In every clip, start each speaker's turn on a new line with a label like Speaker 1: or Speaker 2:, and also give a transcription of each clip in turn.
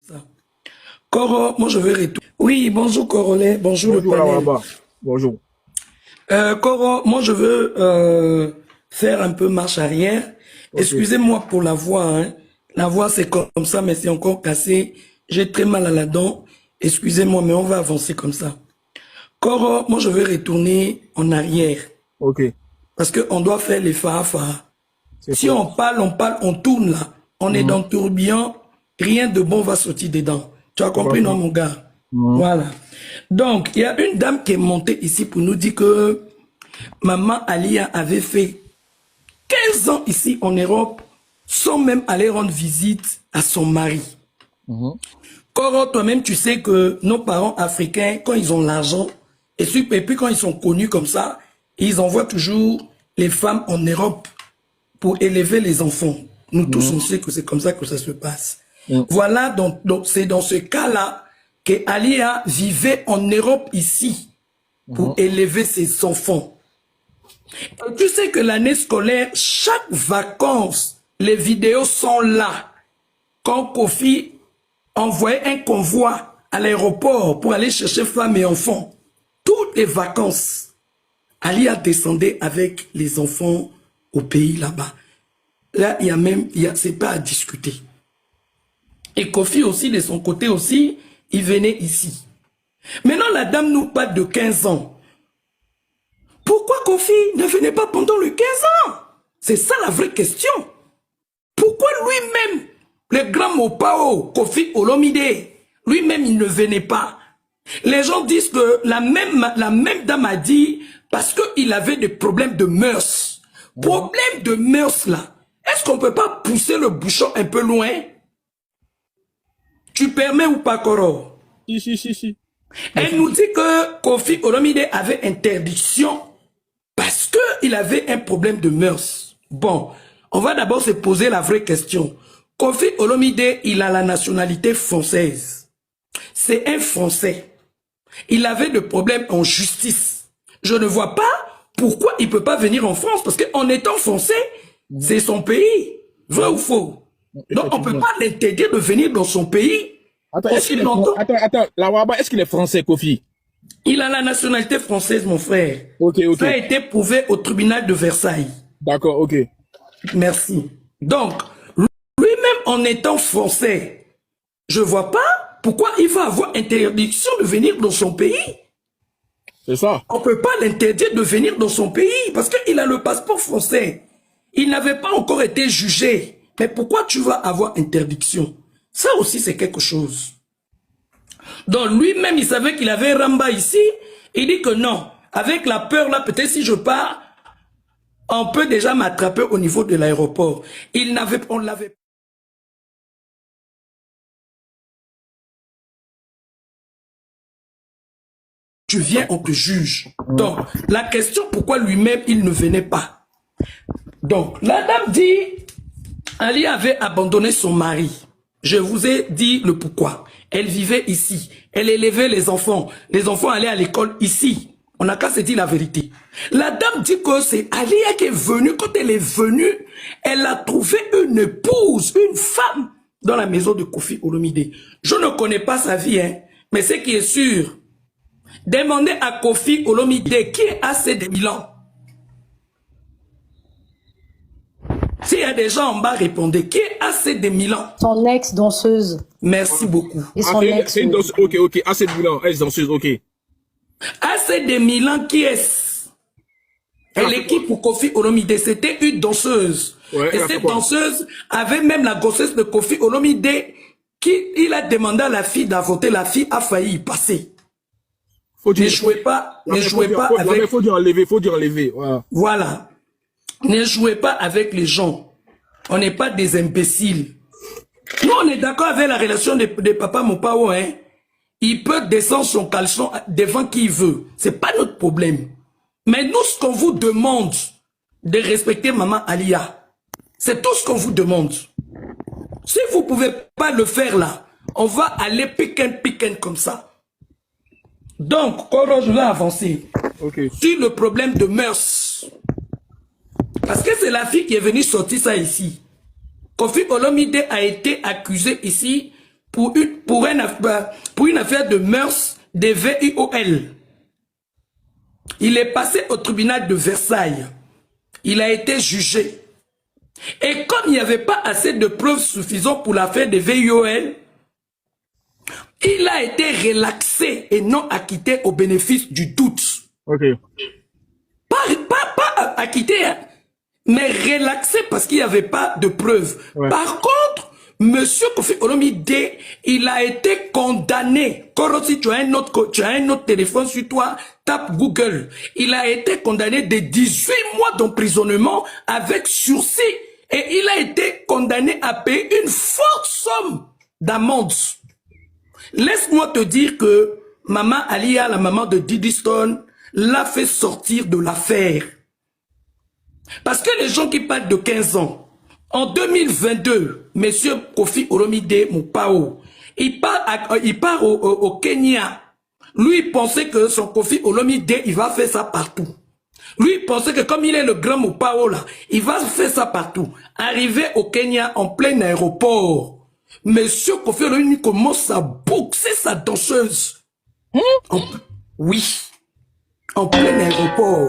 Speaker 1: Ça. Coro, moi je vais retourner. Oui, bonjour Corolet, bonjour le
Speaker 2: Bonjour
Speaker 1: panel.
Speaker 2: Lawaba. Bonjour.
Speaker 1: Coro, moi je veux faire un peu marche arrière.
Speaker 2: Ok.
Speaker 1: Excusez-moi pour la voix, hein. La voix c'est comme ça, mais c'est encore cassé. J'ai très mal à la dent. Excusez-moi, mais on va avancer comme ça. Coro, moi je vais retourner en arrière.
Speaker 2: Ok.
Speaker 1: Parce qu'on doit faire les fa-fa.
Speaker 2: C'est
Speaker 1: Si
Speaker 2: quoi?
Speaker 1: on parle, on tourne là. On est
Speaker 2: Mhm.
Speaker 1: dans le tourbillon, rien de bon va sortir dedans. Tu as compris, non,
Speaker 2: D'accord.
Speaker 1: mon gars?
Speaker 2: Mhm.
Speaker 1: Voilà. Donc, il y a une dame qui est montée ici pour nous dire que Maman Alia avait fait 15 ans ici en Europe sans même aller rendre visite à son mari.
Speaker 2: Mhm.
Speaker 1: Coro, toi-même, tu sais que nos parents africains, quand ils ont l'argent, et puis quand ils sont connus comme ça, ils envoient toujours les femmes en Europe pour élever les enfants. Nous tous,
Speaker 2: Mhm.
Speaker 1: on sait que c'est comme ça que ça se passe.
Speaker 2: Mhm.
Speaker 1: Voilà, donc c'est dans ce cas-là que Alia vivait en Europe ici pour
Speaker 2: Mhm.
Speaker 1: élever ses enfants. Et tu sais que l'année scolaire, chaque vacances, les vidéos sont là. Quand Kofi envoyait un convoi à l'aéroport pour aller chercher femmes et enfants, toutes les vacances, Alia descendait avec les enfants au pays là-bas. Là, c'est pas à discuter. Et Kofi aussi, de son côté aussi, il venait ici. Maintenant, la dame nous parle de 15 ans. Pourquoi Kofi ne venait pas pendant le 15 ans? C'est ça la vraie question. Pourquoi lui-même, le grand Mopao, Kofi Olomide, lui-même, il ne venait pas? Les gens disent que la même dame a dit parce qu'il avait des problèmes de mœurs.
Speaker 2: Mhm.
Speaker 1: Problème de mœurs là. Est-ce qu'on ne peut pas pousser le bouchon un peu loin? Tu permets ou pas, Koro?
Speaker 2: Si.
Speaker 1: Elle
Speaker 2: Merci.
Speaker 1: nous dit que Kofi Olomide avait interdiction parce qu'il avait un problème de mœurs. Bon, on va d'abord se poser la vraie question. Kofi Olomide, il a la nationalité française. C'est un Français. Il avait des problèmes en justice. Je ne vois pas pourquoi il ne peut pas venir en France. Parce qu'en étant français,
Speaker 2: Mhm.
Speaker 1: c'est son pays. Vrai ou
Speaker 2: Mhm.
Speaker 1: faux? Donc on ne peut
Speaker 2: Effectivement.
Speaker 1: pas l'interdire de venir dans son pays
Speaker 2: Attends, est-ce
Speaker 1: aussi
Speaker 2: qu'il est
Speaker 1: longtemps.
Speaker 2: Attends, Lawaba, est-ce qu'il est français, Kofi?
Speaker 1: Il a la nationalité française, mon frère.
Speaker 2: Ok.
Speaker 1: Ça a été prouvé au tribunal de Versailles.
Speaker 2: D'accord, ok.
Speaker 1: Merci. Donc, lui-même en étant français, je ne vois pas pourquoi il va avoir interdiction de venir dans son pays.
Speaker 2: C'est ça.
Speaker 1: On ne peut pas l'interdire de venir dans son pays parce qu'il a le passeport français. Il n'avait pas encore été jugé. Mais pourquoi tu vas avoir interdiction? Ça aussi, c'est quelque chose. Donc lui-même, il savait qu'il avait Ramba ici. Il dit que non. Avec la peur là, peut-être si je pars, on peut déjà m'attraper au niveau de l'aéroport. On l'avait. Tu viens, on te juge.
Speaker 2: Mhm.
Speaker 1: Donc, la question, pourquoi lui-même, il ne venait pas? Donc, la dame dit, Ali avait abandonné son mari. Je vous ai dit le pourquoi. Elle vivait ici. Elle élevait les enfants. Les enfants allaient à l'école ici. On n'a qu'à se dire la vérité. La dame dit que c'est Alia qui est venue. Quand elle est venue, elle a trouvé une épouse, une femme dans la maison de Kofi Olomide. Je ne connais pas sa vie, hein, mais ce qui est sûr, demandez à Kofi Olomide qui est assez de Milan. S'il y a des gens en bas, répondez. Qui est assez de Milan?
Speaker 3: Son ex-danseuse.
Speaker 1: Merci beaucoup.
Speaker 3: Et
Speaker 2: Ah,
Speaker 3: son ex.
Speaker 2: c'est une danseuse. Ok. Ah, c'est de Milan. Elle est danseuse, ok.
Speaker 1: AC de Milan, qui est-ce?
Speaker 2: Elle
Speaker 1: Et
Speaker 2: a fait quoi?
Speaker 1: l'équipe pour Kofi Olomide, c'était une danseuse.
Speaker 2: Ouais,
Speaker 1: Et
Speaker 2: elle a fait
Speaker 1: cette
Speaker 2: quoi?
Speaker 1: danseuse avait même la grossesse de Kofi Olomide, il a demandé à la fille d'avorter. La fille a failli y passer.
Speaker 2: Faut
Speaker 1: Ne
Speaker 2: dire,
Speaker 1: jouez pas,
Speaker 2: la
Speaker 1: ne
Speaker 2: mère,
Speaker 1: jouez pas avec...
Speaker 2: faut dire enlever, Voilà.
Speaker 1: Voilà. Ne jouez pas avec les gens. On n'est pas des imbéciles. Nous, on est d'accord avec la relation de papa Mopao, hein. Il peut descendre son caleçon devant qui il veut. C'est pas notre problème. Mais nous, ce qu'on vous demande, de respecter Maman Alia, c'est tout ce qu'on vous demande. Si vous ne pouvez pas le faire là, on va aller piquant comme ça. Donc, Koro, je vais avancer.
Speaker 2: Ok.
Speaker 1: Sur le problème de mœurs. Parce que c'est la fille qui est venue sortir ça ici. Kofi Olomide a été accusé ici pour une affaire de mœurs des VIOL. Il est passé au tribunal de Versailles. Il a été jugé. Et comme il n'y avait pas assez de preuves suffisantes pour l'affaire des VIOL, il a été relaxé et non acquitté au bénéfice du doute.
Speaker 2: Ok.
Speaker 1: Pas acquitté, hein, mais relaxé parce qu'il n'y avait pas de preuves.
Speaker 2: Ouais.
Speaker 1: Par contre, Monsieur Kofi Olomide, il a été condamné. Quand si tu as un autre téléphone sur toi, tape Google. Il a été condamné de 18 mois d'emprisonnement avec sursis. Et il a été condamné à payer une forte somme d'amende. Laisse-moi te dire que Maman Alia, la maman de Diddy Stone, l'a fait sortir de l'affaire. Parce que les gens qui parlent de 15 ans, en 2022, Monsieur Kofi Olomide Mupao, il part au Kenya. Lui, il pensait que son Kofi Olomide, il va faire ça partout. Lui, il pensait que comme il est le grand Mupao là, il va faire ça partout. Arrivé au Kenya, en plein aéroport, Monsieur Kofi Olomide commence à boxer sa danseuse. Oui. En plein aéroport.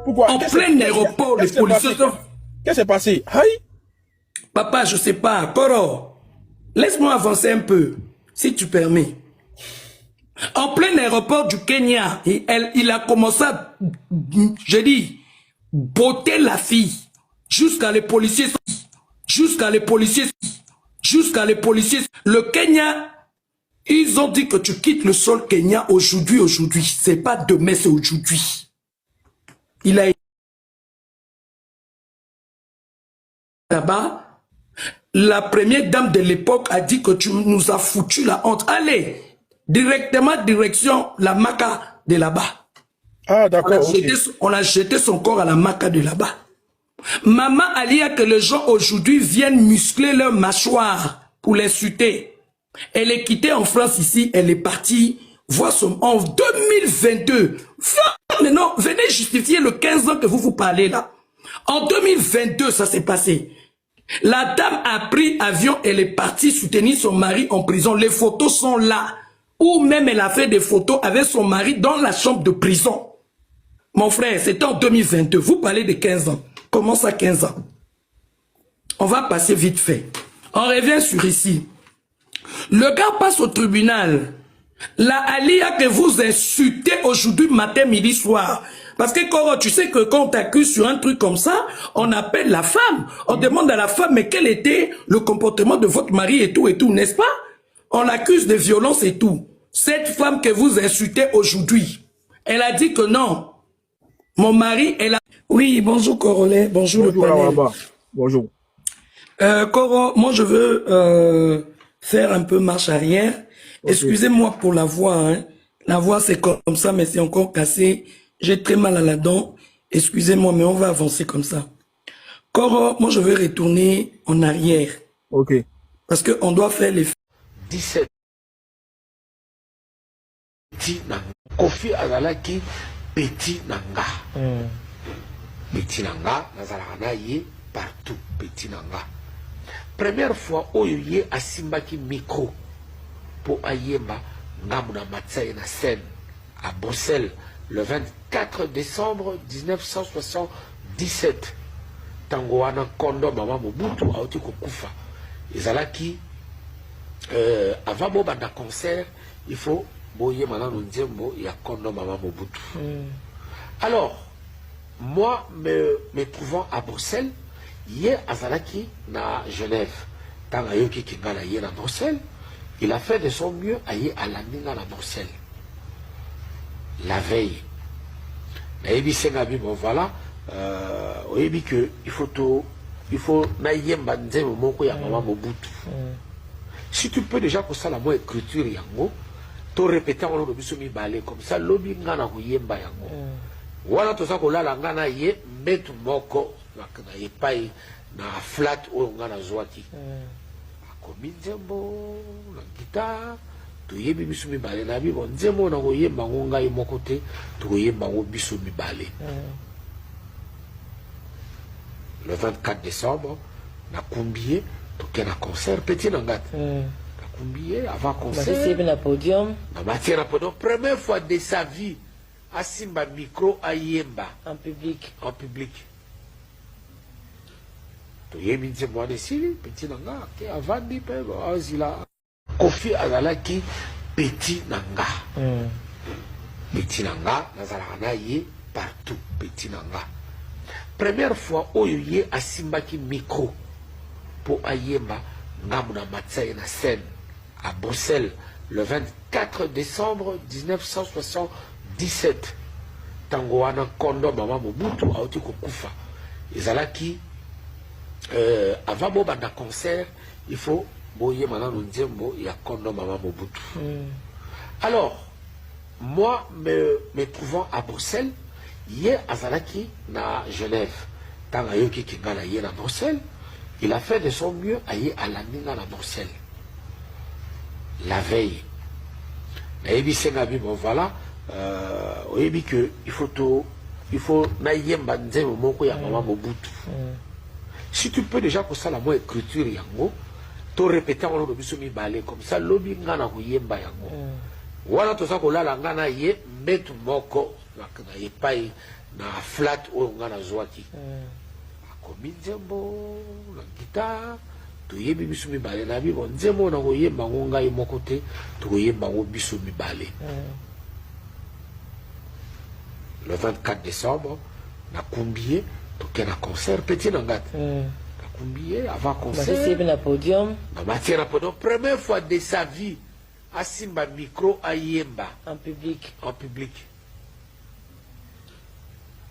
Speaker 2: Pourquoi?
Speaker 1: En plein aéroport, les policiers...
Speaker 2: Qu'est-ce qui s'est passé? Aïe!
Speaker 1: Papa, je sais pas. Koro, laisse-moi avancer un peu, si tu permets. En plein aéroport du Kenya, il a commencé à, je dis, botter la fille. Jusqu'à les policiers... Le Kenya, ils ont dit que tu quittes le sol Kenya aujourd'hui. C'est pas demain, c'est aujourd'hui. Il a été là-bas. La première dame de l'époque a dit que tu nous as foutu la honte. Allez, directement direction la Maka de là-bas.
Speaker 2: Ah, d'accord.
Speaker 1: On a jeté son corps à la Maka de là-bas. Maman Alia, que les gens aujourd'hui viennent muscler leur mâchoire pour l'insulter. Elle est quittée en France ici, elle est partie voir son... En 2022, maintenant, venez justifier le 15 ans que vous parlez là. En 2022, ça s'est passé. La dame a pris avion, elle est partie soutenir son mari en prison. Les photos sont là. Ou même elle a fait des photos avec son mari dans la chambre de prison. Mon frère, c'était en 2022. Vous parlez de 15 ans. Comment ça 15 ans? On va passer vite fait. On revient sur ici. Le gars passe au tribunal. La Alia que vous insultez aujourd'hui, matin, midi, soir. Parce que Koro, tu sais que quand on t'accuse sur un truc comme ça, on appelle la femme. On demande à la femme, mais quel était le comportement de votre mari et tout, n'est-ce pas? On l'accuse de violence et tout. Cette femme que vous insultez aujourd'hui, elle a dit que non. Mon mari, elle a... Oui, bonjour Corolet, bonjour le panel.
Speaker 2: Bonjour.
Speaker 1: Koro, moi je veux faire un peu marche arrière. Okay. Excusez-moi pour la voix, hein. La voix c'est comme ça, mais c'est encore cassé. J'ai très mal à la dent. Excusez-moi, mais on va avancer comme ça. Koro, moi je veux retourner en arrière.
Speaker 2: Ok.
Speaker 1: Parce qu'on doit faire les...
Speaker 3: 17. Petit nanga. Kofi azalaki petit nanga. Petit nanga, nazalaka ye partout. Petit nanga. Première fois, oyo asimbaki micro pour ayemba ngamuna matsaye na scène à Bruxelles le 24 décembre 1977. Tango wana kondo mama Mobutu auti kokufa. Ezalaki avant bo banda concert, il faut boye malano nzembo ya kondo mama Mobutu. Alors, moi me trouvant à Bruxelles, hier azalaki na Genève. Tanga yoki kingala hier à Bruxelles, il a fait de son mieux à y à la Bruxelles. La veille. Naïbi Sengabi, bon voilà, oyebi que il faut naïemba nzembo moko ya mama Mobutu. Si tu peux déjà pour ça la moi écriture yango, to répéter en le biso mi balé comme ça lobi ngana ko yemba yango. Wala to ça ko la ngana ye metu moko na ye pai na flat o ngana zwati. Ko minzembo na guitare to yebi biso mi balé na bi bon nzembo na ko yemba ngonga ye moko te to yemba ngo biso mi balé. Le 24 décembre na combien to kena concert petit nangat. Nakumbiye avant
Speaker 4: C'est
Speaker 3: concert.
Speaker 4: bien podium.
Speaker 3: Na matière podium. Première fois de sa vie, asimba micro ayemba
Speaker 4: En public.
Speaker 3: en public. Toyebi nze mwana esili petit nanga ke avandi pe azila. Kofi azalaki petit nanga. Petit nanga nazalaka na ye partout petit nanga. Première fois oyo ye asimbaki micro pour ayemba ngamu na matsaye na scène à Bruxelles le 24 décembre 1977. Tango wana kondo mama Mobutu auti kokufa. Ezalaki avant bo banda concert, il faut boye malano nzembo ya kondo mama Mobutu. Alors moi me trouvant à Bruxelles, hier azalaki na Genève. Tanga yoki kingala hier na Bruxelles, il a fait de son mieux à y à la nina na Bruxelles. La veille. Nayebi sengabi bon voilà, oyebi que il faut na yemba nzembo moko ya mama Mobutu. Si tu peux déjà pour ça la moi écriture yango, to répéter en le biso mi balé comme ça lobi ngana ko yemba yango. Wala to sa ko la ngana ye mbetu moko na ye pai na flat o ngana zwaki. Ko minzembo na guitare to yebi biso mi balé na bi bon nzembo na ko yemba ngonga ye moko te to ko yemba ngo biso mi balé. Le 24 décembre na Kumbiye to kena concert petit nangate. Na Kumbiye avant concert.
Speaker 4: C'est bien podium.
Speaker 3: Na matière podium première fois de sa vie asimba micro ayemba
Speaker 4: En public.
Speaker 3: en public.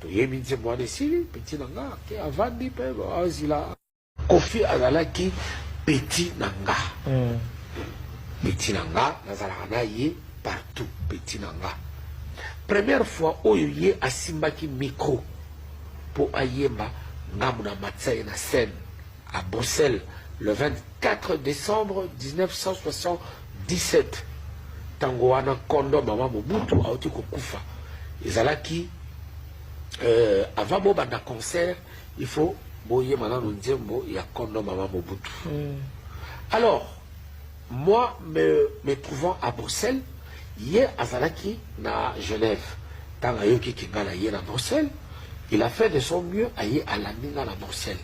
Speaker 3: To yebi nze mwana esili petit nanga ke avandi pe azila. Kofi azalaki petit nanga. Petit nanga nazalaka na ye partout petit nanga. Première fois oyo ye asimbaki micro pour ayemba ngamu na matsaye na scène à Bruxelles le 24 décembre 1977. Tango wana kondo mama Mobutu auti kokufa. Ezalaki avant bo banda concert, il faut boye malano nzembo ya kondo mama Mobutu. Alors moi me trouvant à Bruxelles, hier azalaki na Genève. Tanga yoki kingala hier na Bruxelles, il a fait de son mieux à y à la nina na Bruxelles.